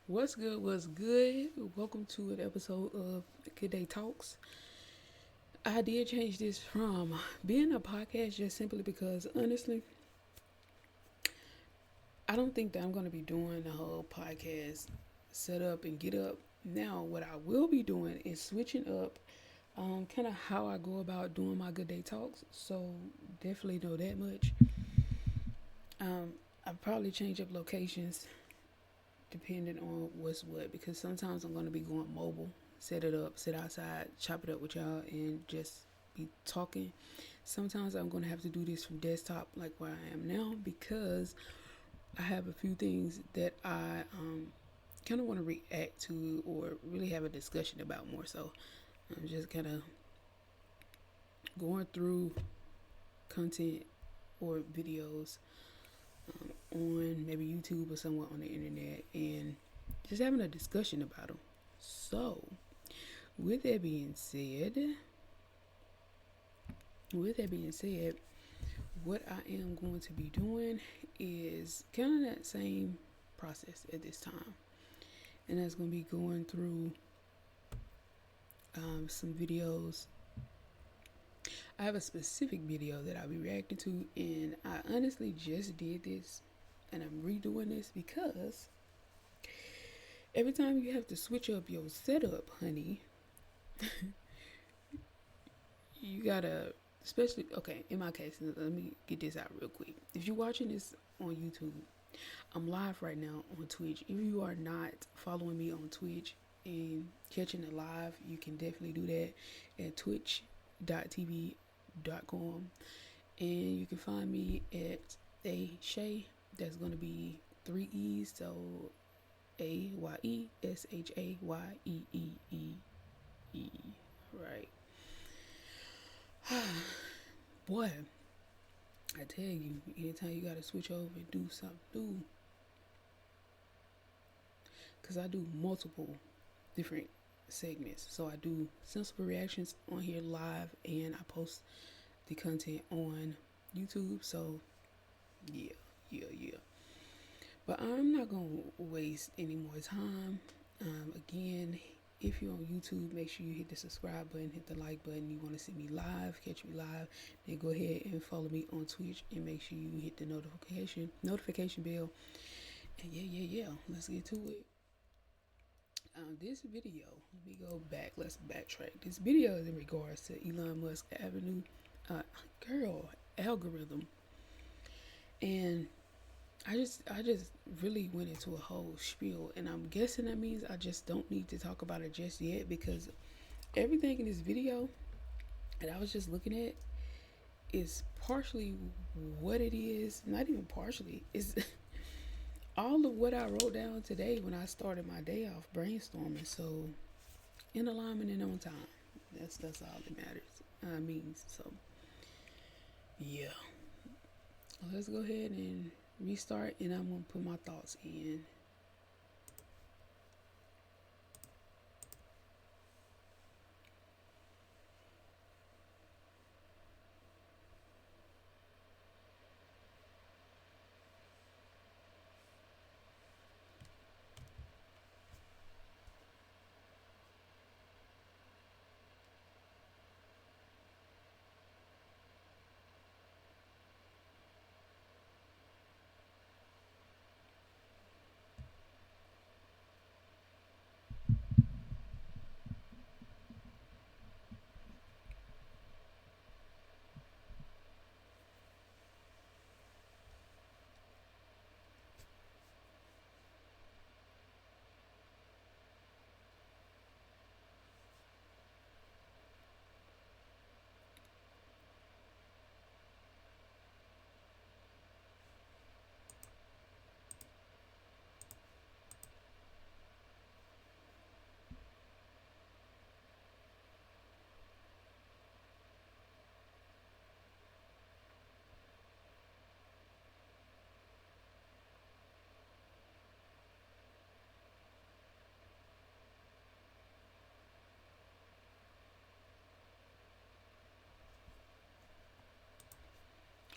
What's good? What's good? Welcome to an episode of Good Day Talks. I did change this from being a podcast just simply because, honestly, I don't think that I'm going to be doing the whole podcast set up and get up. Now, what I will be doing is switching up kind of how I go about doing my Good Day Talks. So, definitely know that much. I'll probably change up locations depending on what's what because sometimes I'm going to be going mobile, set it up, sit outside, chop it up with y'all, and just be talking. Sometimes I'm going to have to do this from desktop like where I am now because I have a few things that I kind of want to react to or really have a discussion about more. So I'm just kind of going through content or videos on maybe YouTube or somewhere on the internet and just having a discussion about them. So, with that being said, with that being said, what I am going to be doing is kind of that same process at this time, and that's going to be going through some videos. I have a specific video that I'll be reacting to, and I honestly just did this, and I'm redoing this because every time you have to switch up your setup, honey, you gotta, especially, okay, in my case, let me get this out real quick. If you're watching this on YouTube, I'm live right now on Twitch. If you are not following me on Twitch and catching it live, you can definitely do that at twitch.tv.com. And you can find me at ShAyee. That's going to be three E's. So AYESHAYEE. Right. Boy, I tell you, anytime you got to switch over and do something new, because I do multiple different segments. So I do sensible reactions on here live, and I post the content on YouTube. So yeah. But I'm not gonna waste any more time. Again, if you're on YouTube, make sure you hit the subscribe button, hit the like button. You want to see me live, catch me live, then go ahead and follow me on Twitch and make sure you hit the notification bell. And yeah. Let's get to it. This video, let me go back. Let's backtrack. This video is in regards to Elon Musk Avenue, girl algorithm, and I just really went into a whole spiel, and I'm guessing that means I just don't need to talk about it just yet because everything in this video that I was just looking at is partially what it is. Not even partially. It's all of what I wrote down today when I started my day off brainstorming. So in alignment and on time. That's all that matters. Means so. Yeah. Let's go ahead and restart, and I'm gonna put my thoughts in.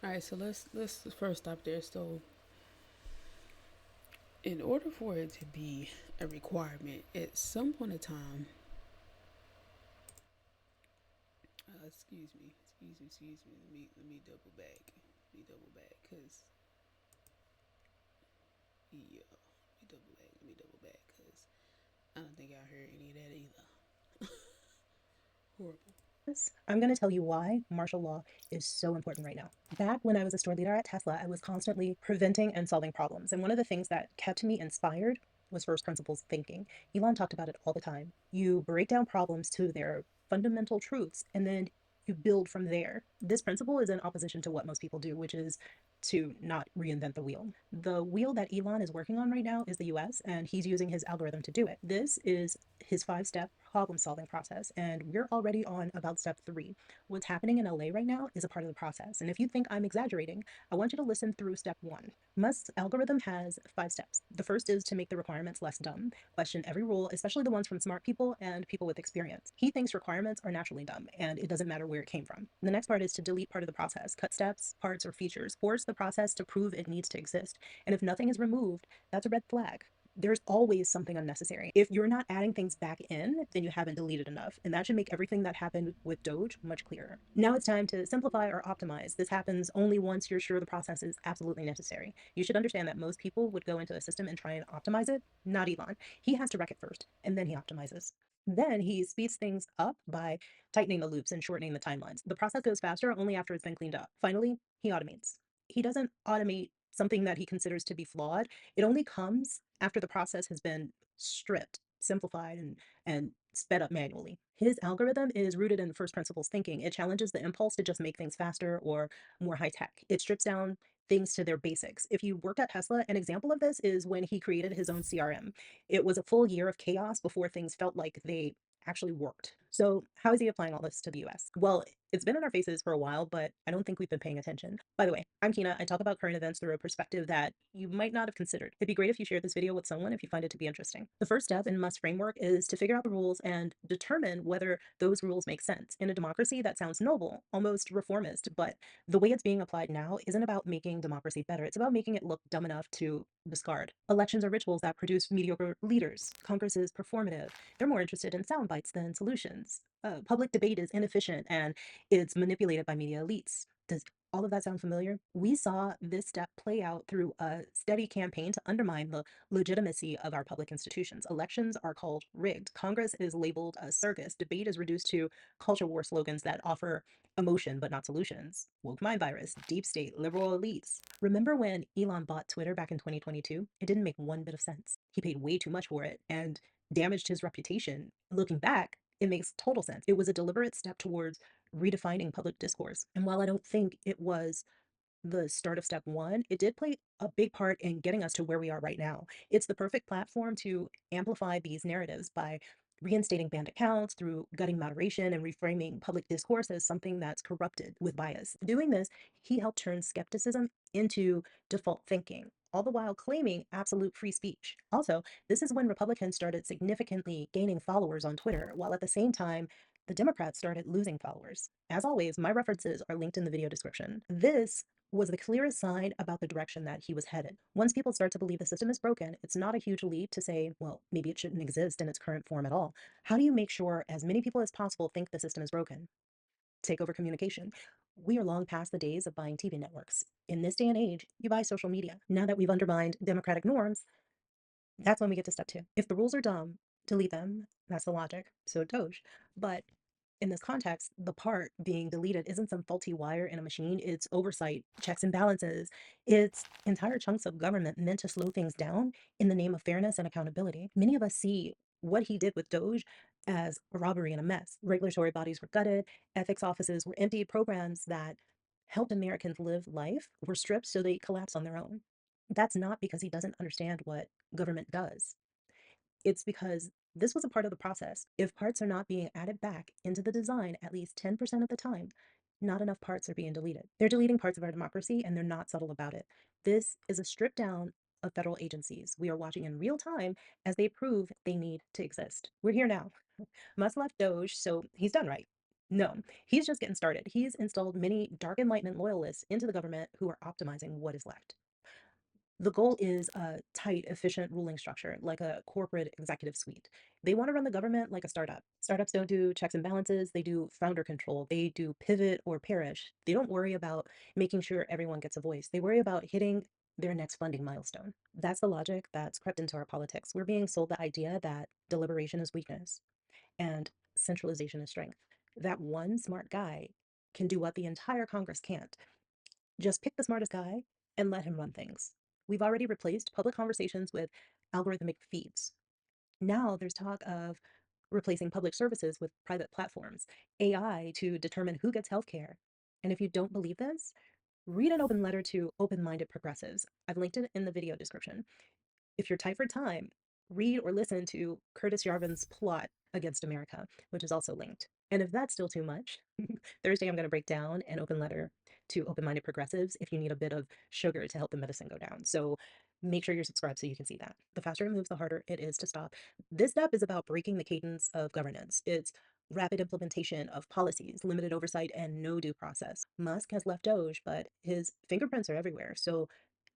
All right, so let's first stop there. So In order for it to be a requirement, at some point in time, excuse me. Let me double back. Let me double back, cause yeah, let me double back, cause I don't think I heard any of that either. Horrible. I'm going to tell you why martial law is so important right now. Back when I was a store leader at Tesla, I was constantly preventing and solving problems. And one of the things that kept me inspired was first principles thinking. Elon talked about it all the time. You break down problems to their fundamental truths and then you build from there. This principle is in opposition to what most people do, which is to not reinvent the wheel. The wheel that Elon is working on right now is the US, and he's using his algorithm to do it. This is his 5 step problem solving process, and we're already on about step 3. What's happening in LA right now is a part of the process. And if you think I'm exaggerating, I want you to listen through step 1. Musk's algorithm has 5 steps. The first is to make the requirements less dumb, question every rule, especially the ones from smart people and people with experience. He thinks requirements are naturally dumb, and it doesn't matter where it came from. The next part is to delete part of the process, cut steps, parts, or features, force the process to prove it needs to exist. And if nothing is removed, that's a red flag. There's always something unnecessary. If you're not adding things back in, then you haven't deleted enough. And that should make everything that happened with Doge much clearer. Now it's time to simplify or optimize. This happens only once you're sure the process is absolutely necessary. You should understand that most people would go into a system and try and optimize it, not Elon. He has to wreck it first, and then he optimizes. Then he speeds things up by tightening the loops and shortening the timelines. The process goes faster only after it's been cleaned up. Finally, he automates. He doesn't automate something that he considers to be flawed. It only comes after the process has been stripped, simplified, and sped up manually. His algorithm is rooted in first principles thinking. It challenges the impulse to just make things faster or more high tech. It strips down things to their basics. If you worked at Tesla, an example of this is when he created his own CRM. It was a full year of chaos before things felt like they actually worked. So, how is he applying all this to the US? Well, it's been in our faces for a while, but I don't think we've been paying attention. By the way, I'm Kina. I talk about current events through a perspective that you might not have considered. It'd be great if you shared this video with someone if you find it to be interesting. The first step in Musk's framework is to figure out the rules and determine whether those rules make sense. In a democracy, that sounds noble, almost reformist, but the way it's being applied now isn't about making democracy better. It's about making it look dumb enough to discard. Elections are rituals that produce mediocre leaders. Congress is performative. They're more interested in sound bites than solutions. Public debate is inefficient and it's manipulated by media elites. Does all of that sound familiar? We saw this step play out through a steady campaign to undermine the legitimacy of our public institutions. Elections are called rigged. Congress is labeled a circus. Debate is reduced to culture war slogans that offer emotion but not solutions. Woke mind virus, deep state, liberal elites. Remember when Elon bought Twitter back in 2022? It didn't make one bit of sense. He paid way too much for it and damaged his reputation. Looking back, it makes total sense. It was a deliberate step towards redefining public discourse. And while I don't think it was the start of step 1, it did play a big part in getting us to where we are right now. It's the perfect platform to amplify these narratives by reinstating banned accounts through gutting moderation and reframing public discourse as something that's corrupted with bias. Doing this, he helped turn skepticism into default thinking, all the while claiming absolute free speech. Also, this is when Republicans started significantly gaining followers on Twitter, while at the same time, the Democrats started losing followers. As always, my references are linked in the video description. This was the clearest sign about the direction that he was headed. Once people start to believe the system is broken, it's not a huge leap to say, well, maybe it shouldn't exist in its current form at all. How do you make sure as many people as possible think the system is broken? Take over communication. We are long past the days of buying TV networks. In this day and age, you buy social media. Now that we've undermined democratic norms, that's when we get to step 2. If the rules are dumb, delete them. That's the logic. So Doge. But in this context, the part being deleted isn't some faulty wire in a machine. It's oversight, checks and balances. It's entire chunks of government meant to slow things down in the name of fairness and accountability. Many of us see what he did with Doge as a robbery and a mess. Regulatory bodies were gutted, ethics offices were emptied, programs that helped Americans live life were stripped so they collapse on their own. That's not because he doesn't understand what government does. It's because this was a part of the process. If parts are not being added back into the design at least 10% of the time, not enough parts are being deleted. They're deleting parts of our democracy and they're not subtle about it. This is a strip down of federal agencies. We are watching in real time as they prove they need to exist. We're here now. Musk left Doge, so he's done right. No, he's just getting started. He's installed many dark enlightenment loyalists into the government who are optimizing what is left. The goal is a tight, efficient ruling structure, like a corporate executive suite. They want to run the government like a startup. Startups don't do checks and balances, they do founder control. They do pivot or perish. They don't worry about making sure everyone gets a voice. They worry about hitting their next funding milestone. That's the logic that's crept into our politics. We're being sold the idea that deliberation is weakness and centralization is strength. That one smart guy can do what the entire Congress can't. Just pick the smartest guy and let him run things. We've already replaced public conversations with algorithmic feeds. Now there's talk of replacing public services with private platforms, AI to determine who gets healthcare. And if you don't believe this, read an open letter to open minded progressives. I've linked it in the video description. If you're tight for time, read or listen to Curtis Yarvin's Plot Against America, which is also linked. And if that's still too much, Thursday I'm going to break down an open letter to open minded progressives if you need a bit of sugar to help the medicine go down. So make sure you're subscribed so you can see that. The faster it moves, the harder it is to stop. This step is about breaking the cadence of governance. It's rapid implementation of policies, limited oversight, and no due process. Musk has left Doge, but his fingerprints are everywhere. So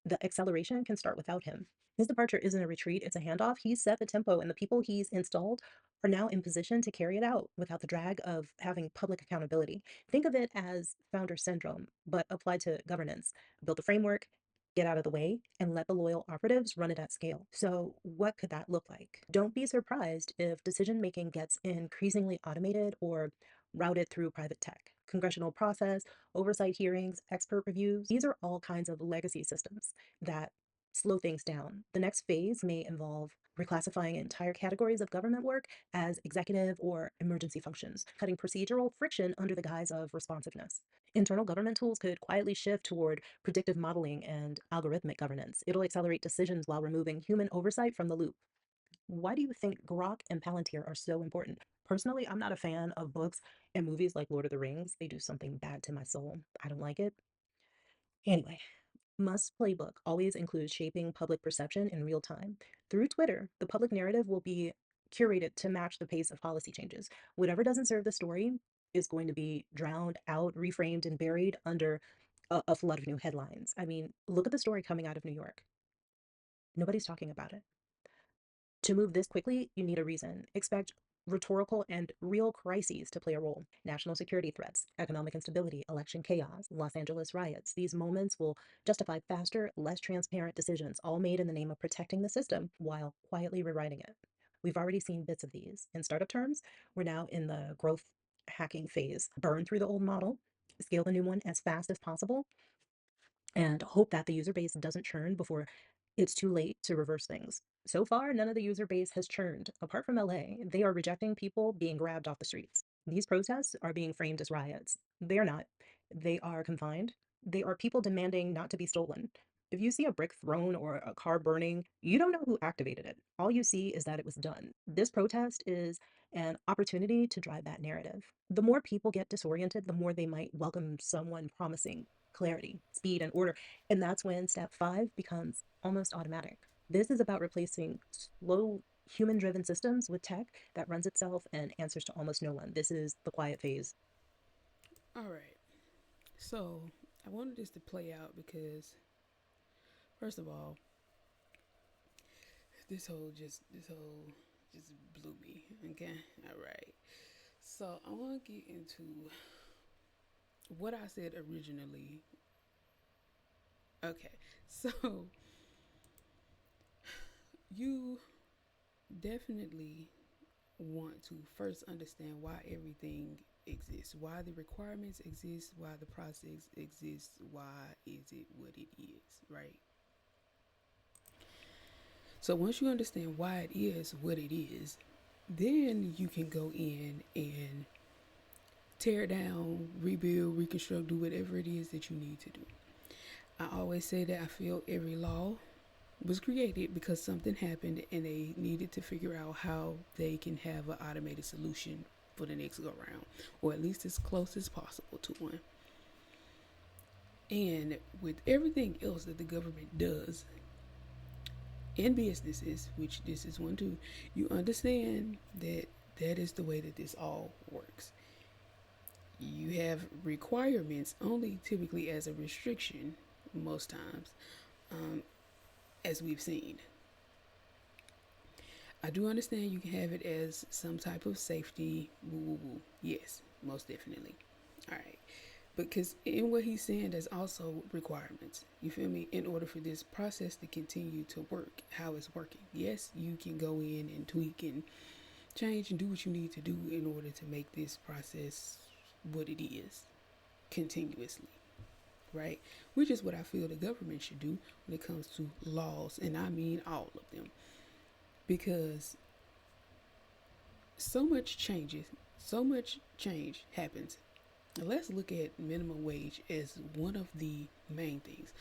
the acceleration can start without him. His departure isn't a retreat, it's a handoff. He's set the tempo, and the people he's installed are now in position to carry it out without the drag of having public accountability. Think of it as founder syndrome, but applied to governance. Build a framework, get out of the way, and let the loyal operatives run it at scale. So, what could that look like? Don't be surprised if decision making gets increasingly automated or routed through private tech. Congressional process, oversight hearings, expert reviews, these are all kinds of legacy systems that slow things down. The next phase may involve reclassifying entire categories of government work as executive or emergency functions, cutting procedural friction under the guise of responsiveness. Internal government tools could quietly shift toward predictive modeling and algorithmic governance. It'll accelerate decisions while removing human oversight from the loop. Why do you think Grok and Palantir are so important? Personally, I'm not a fan of books and movies like Lord of the Rings. They do something bad to my soul. I don't like it. Anyway, Musk's playbook always includes shaping public perception in real time. Through Twitter, the public narrative will be curated to match the pace of policy changes. Whatever doesn't serve the story is going to be drowned out, reframed, and buried under a flood of new headlines. I mean, look at the story coming out of New York. Nobody's talking about it. To move this quickly, you need a reason. Expect rhetorical and real crises to play a role. National security threats, economic instability, election chaos, Los Angeles riots. These moments will justify faster, less transparent decisions, all made in the name of protecting the system while quietly rewriting it. We've already seen bits of these. In startup terms, we're now in the growth hacking phase. Burn through the old model, scale the new one as fast as possible, and hope that the user base doesn't churn before it's too late to reverse things. So far, none of the user base has churned. Apart from LA, they are rejecting people being grabbed off the streets. These protests are being framed as riots. They are not. They are confined. They are people demanding not to be stolen. If you see a brick thrown or a car burning, you don't know who activated it. All you see is that it was done. This protest is an opportunity to drive that narrative. The more people get disoriented, the more they might welcome someone promising clarity, speed, and order. And that's when step 5 becomes almost automatic. This is about replacing slow human driven systems with tech that runs itself and answers to almost no one. This is the quiet phase. All right. So I wanted this to play out because, first of all, this whole just blew me. Okay. All right. So I want to get into what I said originally. Okay. So you definitely want to first understand why everything exists, why the requirements exist, why the process exists, why is it what it is, right? So once you understand why it is what it is, then you can go in and tear down, rebuild, reconstruct, do whatever it is that you need to do. I always say that I feel every law was created because something happened and they needed to figure out how they can have an automated solution for the next go round, or at least as close as possible to one. And with everything else that the government does in businesses, which this is one too, you understand that that is the way that this all works. You have requirements only typically as a restriction most times. as we've seen. I do understand you can have it as some type of safety. Woo, woo, woo. Yes, most definitely. All right. Because in what he's saying, there's also requirements. You feel me? In order for this process to continue to work, how it's working. Yes, you can go in and tweak and change and do what you need to do in order to make this process what it is continuously. Right? Which is what I feel the government should do when it comes to laws. And I mean all of them. Because so much changes, so much change happens. Let's look at minimum wage as one of the main things.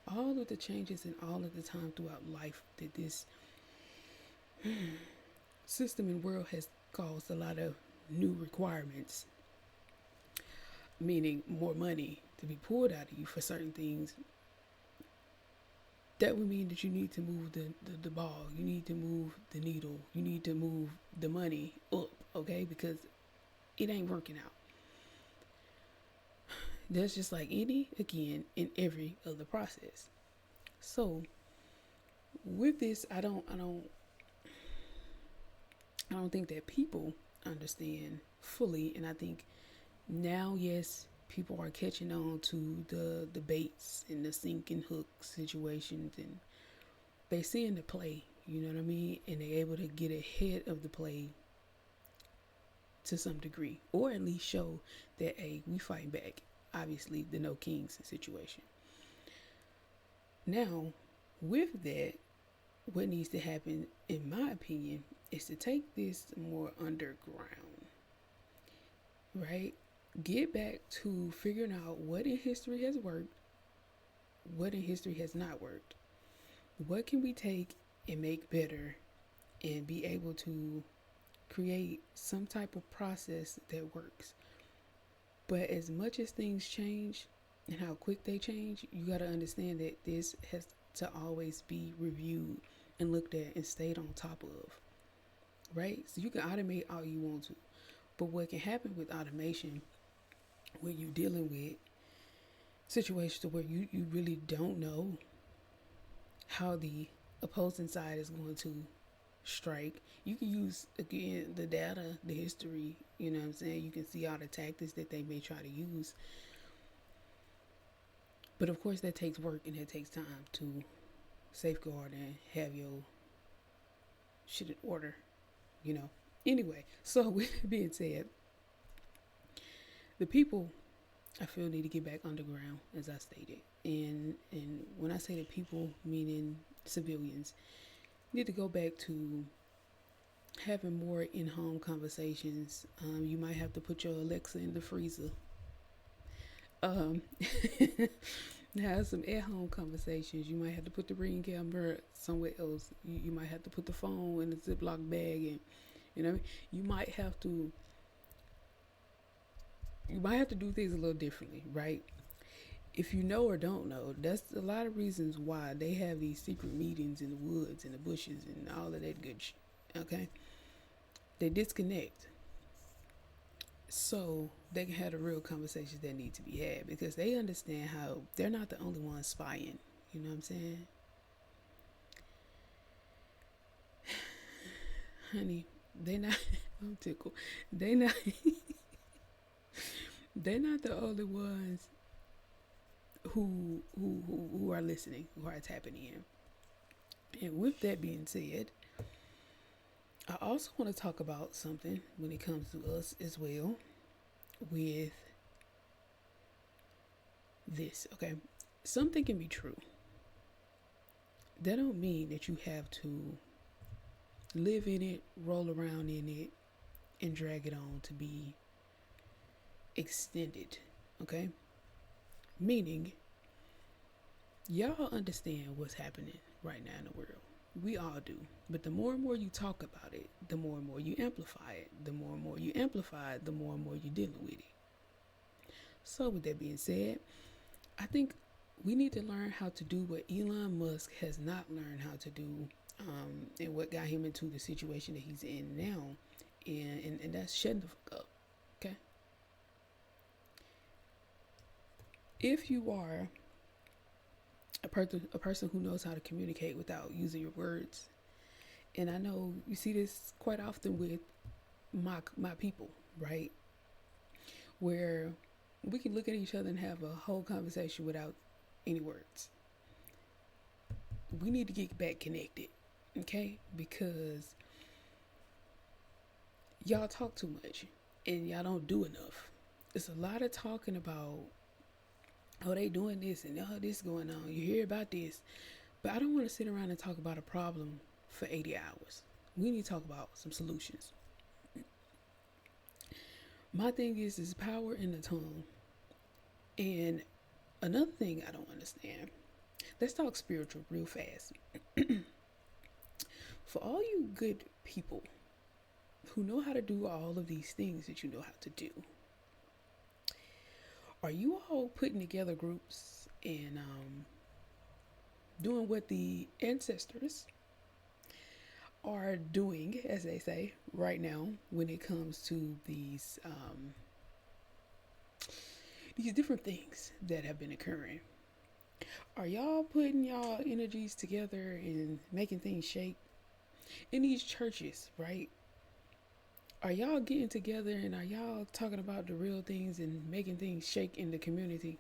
All of the changes and all of the time throughout life that this system and world has caused a lot of new requirements, meaning more money to be pulled out of you for certain things. That would mean that you need to move the ball, you need to move the needle, you need to move the money up, okay? Because it ain't working out. That's just like any, again, in every other process. So with this, I don't think that people understand fully, and I think now, yes, people are catching on to the baits and the sinking hook situations, and they seeing the play, you know what I mean, and they're able to get ahead of the play to some degree, or at least show that, hey, we fight back. Obviously, the no kings situation. Now, with that, what needs to happen, in my opinion, is to take this more underground, right? Get back to figuring out what in history has worked, what in history has not worked. What can we take and make better and be able to create some type of process that works. But as much as things change and how quick they change, you got to understand that this has to always be reviewed and looked at and stayed on top of, right? So you can automate all you want to, but what can happen with automation when you're dealing with situations where you really don't know how the opposing side is going to strike. You can use, again, the data, the history, you know what I'm saying? You can see all the tactics that they may try to use. But of course, that takes work and it takes time to safeguard and have your shit in order, you know. Anyway, so with that being said, the people, I feel, need to get back underground, as I stated. And when I say the people, meaning civilians, need to go back to having more in-home conversations. You might have to put your Alexa in the freezer. Um, have some at-home conversations. You might have to put the ring camera somewhere else. You might have to put the phone in a Ziploc bag, and you know, you might have to. You might have to do things a little differently, right? If you know or don't know, that's a lot of reasons why they have these secret meetings in the woods and the bushes and all of that good shit. Okay, they disconnect so they can have the real conversations that need to be had, because they understand how they're not the only ones spying. You know what I'm saying? Honey, they not. I'm tickled. They not. They're not the only ones who are listening, who are tapping in. And with that being said, I also want to talk about something when it comes to us as well with this, okay? Something can be true. That don't mean that you have to live in it, roll around in it, and drag it on to be extended, okay? Meaning, y'all understand what's happening right now in the world. We all do. But the more and more you talk about it, the more and more you amplify it. The more and more you amplify it, the more and more you're dealing with it. So with that being said, I think we need to learn how to do what Elon Musk has not learned how to do, and what got him into the situation that he's in now. And that's shutting the fuck up, okay? If you are a person who knows how to communicate without using your words. And I know you see this quite often with my people, right? Where we can look at each other and have a whole conversation without any words. We need to get back connected, okay? Because y'all talk too much and y'all don't do enough. It's a lot of talking about, oh, they doing this and oh, this going on. You hear about this. But I don't want to sit around and talk about a problem for 80 hours. We need to talk about some solutions. My thing is power in the tongue. And another thing I don't understand. Let's talk spiritual real fast. For all you good people who know how to do all of these things that you know how to do, are you all putting together groups and doing what the ancestors are doing, as they say, right now when it comes to these different things that have been occurring? Are y'all putting y'all energies together and making things shake in these churches, right? Are y'all getting together and are y'all talking about the real things and making things shake in the community?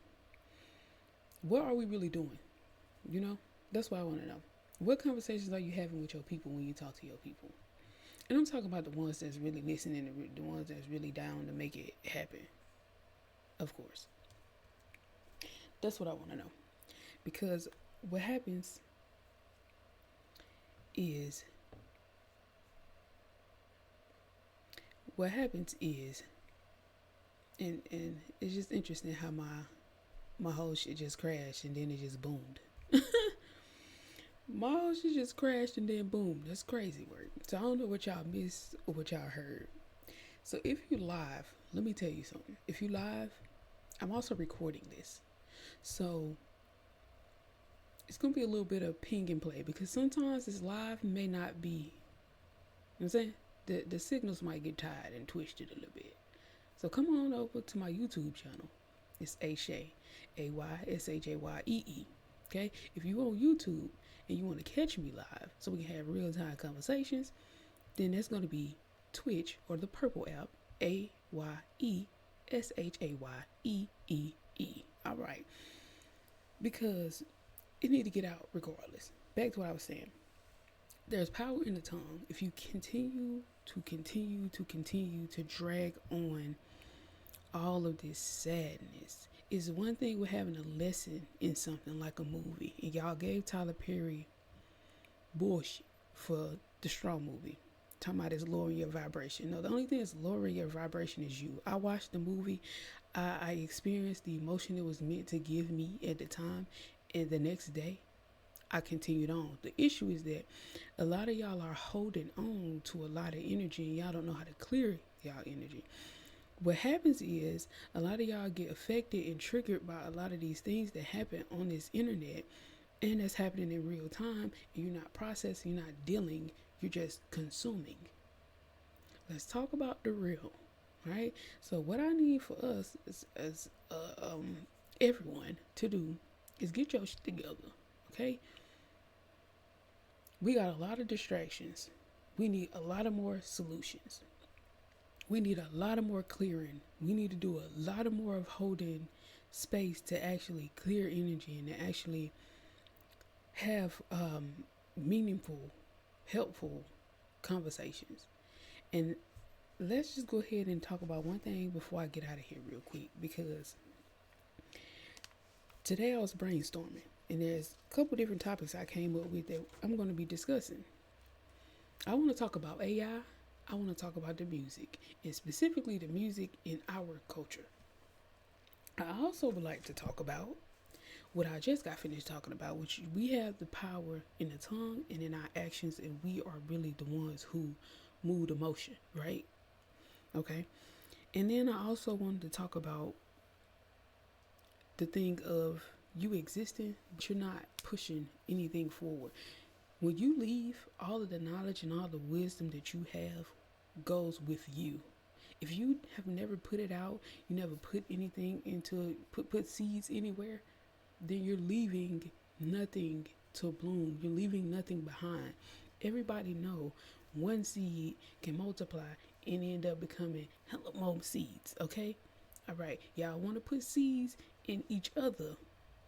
What are we really doing? You know, that's what I want to know. What conversations are you having with your people when you talk to your people? And I'm talking about the ones that's really listening, the ones that's really down to make it happen. Of course. That's what I want to know. Because what happens is, and it's just interesting how my whole shit just crashed and then it just boomed. My whole shit just crashed and then boom. That's crazy work. So I don't know what y'all missed or what y'all heard. So if you live, let me tell you something. If you live, I'm also recording this. So it's gonna be a little bit of ping and play because sometimes this live may not be, you know what I'm saying? The signals might get tired and twisted a little bit. So come on over to my YouTube channel. It's ShAyee, AYSHAYEE. Okay? If you on YouTube and you want to catch me live so we can have real time conversations, then that's going to be Twitch or the purple app, AYESHAYEEE. All right. Because it need to get out regardless. Back to what I was saying. There's power in the tongue. If you continue to drag on all of this sadness, it's one thing with having a lesson in something like a movie. And y'all gave Tyler Perry bullshit for the Straw movie. Talking about it's lowering your vibration. No, the only thing that's lowering your vibration is you. I watched the movie. I experienced the emotion it was meant to give me at the time. And the next day, I continued on. The issue is that a lot of y'all are holding on to a lot of energy and y'all don't know how to clear y'all energy. What happens is a lot of y'all get affected and triggered by a lot of these things that happen on this internet, and that's happening in real time, and you're not processing, you're not dealing, you're just consuming. Let's talk about the real, right? So what I need for us as everyone to do is get your shit together, okay? We got a lot of distractions. We need a lot of more solutions. We need a lot of more clearing. We need to do a lot of more of holding space to actually clear energy and to actually have meaningful, helpful conversations. And let's just go ahead and talk about one thing before I get out of here real quick, because today I was brainstorming and there's a couple different topics I came up with that I'm going to be discussing. I want to talk about AI. I want to talk about the music, and specifically the music in our culture. I also would like to talk about what I just got finished talking about, which we have the power in the tongue and in our actions, and we are really the ones who move the motion, right? Okay. And then I also wanted to talk about the thing of you existing, but you're not pushing anything forward. When you leave, all of the knowledge and all the wisdom that you have goes with you. If you have never put it out, you never put anything into put seeds anywhere, then you're leaving nothing to bloom. You're leaving nothing behind. Everybody know one seed can multiply and end up becoming hella more seeds. Okay, all right. Y'all want to put seeds in each other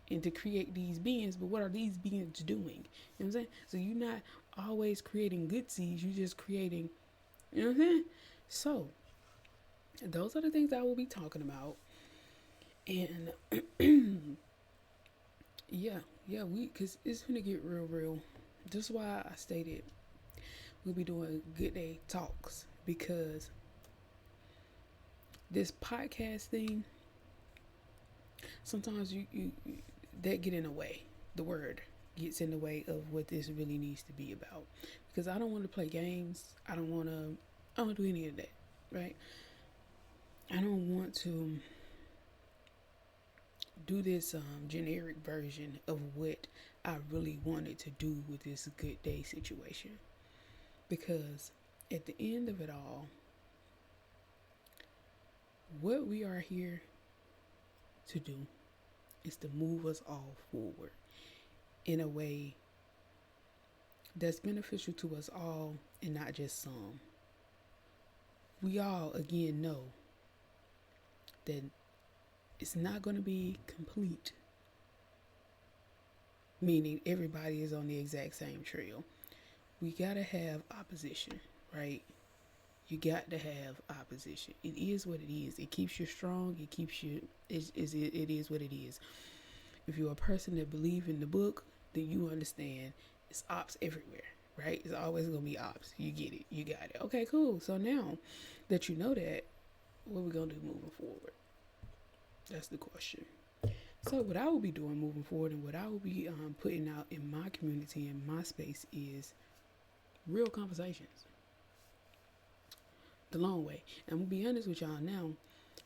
and to create these beings, but what are these beings doing? You know what I'm saying? So you're not always creating good seeds. You're just creating. You know what I'm saying? So those are the things I will be talking about. And yeah, cause it's gonna get real. That's why I stated we'll be doing good day talks, because this podcast thing sometimes you that get in the way. The word gets in the way of what this really needs to be about, because I don't want to play games. I don't do any of that, right? I don't want to do this generic version of what I really wanted to do with this good day situation, because at the end of it all, what we are here to do is to move us all forward in a way that's beneficial to us all and not just some. We all, again, know that it's not going to be complete, meaning everybody is on the exact same trail. We got to have opposition, right? You got to have opposition. It is what it is. It keeps you strong. It keeps you, it is what it is. If you're a person that believes in the book, then you understand it's ops everywhere, right? It's always going to be ops. You get it. You got it. Okay, cool. So now that you know that, what are we going to do moving forward? That's the question. So what I will be doing moving forward, and what I will be putting out in my community, in my space, is real conversations. The long way. And I'm going to be honest with y'all now.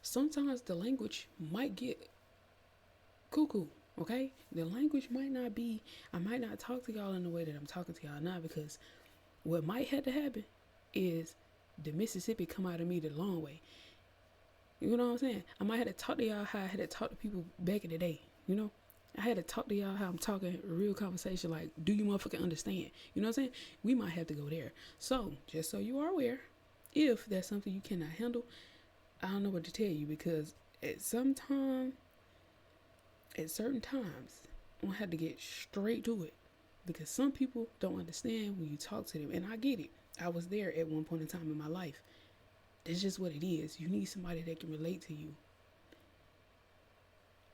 Sometimes the language might get cuckoo, okay? The language might not be, I might not talk to y'all in the way that I'm talking to y'all now, because what might have to happen is the Mississippi come out of me the long way. You know what I'm saying? I might have to talk to y'all how I had to talk to people back in the day, you know? I had to talk to y'all how I'm talking a real conversation, like, do you motherfucking understand? You know what I'm saying? We might have to go there. So, just so you are aware, if that's something you cannot handle, I don't know what to tell you, because at certain times, I'm gonna have to get straight to it, because some people don't understand when you talk to them, and I get it. I was there at one point in time in my life. It's just what it is. You need somebody that can relate to you.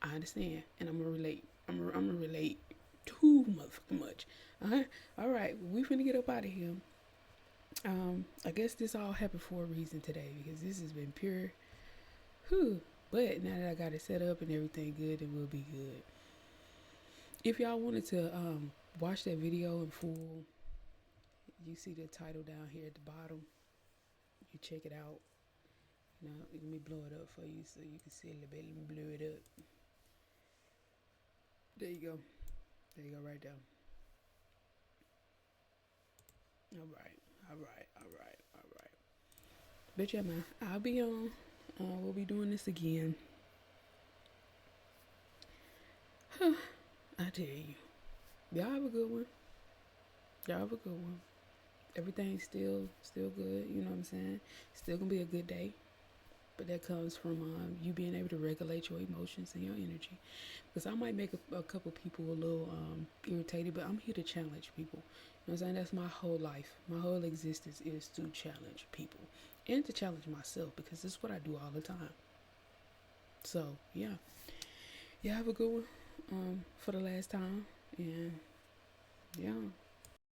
I understand, and I'm gonna relate. I'm gonna relate too much. All right, we finna get up out of here. I guess this all happened for a reason today, because this has been pure. Whew. But now that I got it set up and everything good, it will be good. If y'all wanted to watch that video in full, you see the title down here at the bottom. You check it out. Now, let me blow it up for you so you can see a little bit. Let me blow it up. There you go. There you go, right there. All right. But yeah, man, I'll be on. We'll be doing this again. I tell you. Y'all have a good one. Everything's still good. You know what I'm saying? Still gonna be a good day. But that comes from you being able to regulate your emotions and your energy. Because I might make a couple people a little irritated, but I'm here to challenge people. You know what I'm saying? That's my whole life. My whole existence is to challenge people. And to challenge myself, because this is what I do all the time. So, yeah. Yeah, have a good one for the last time. And, yeah.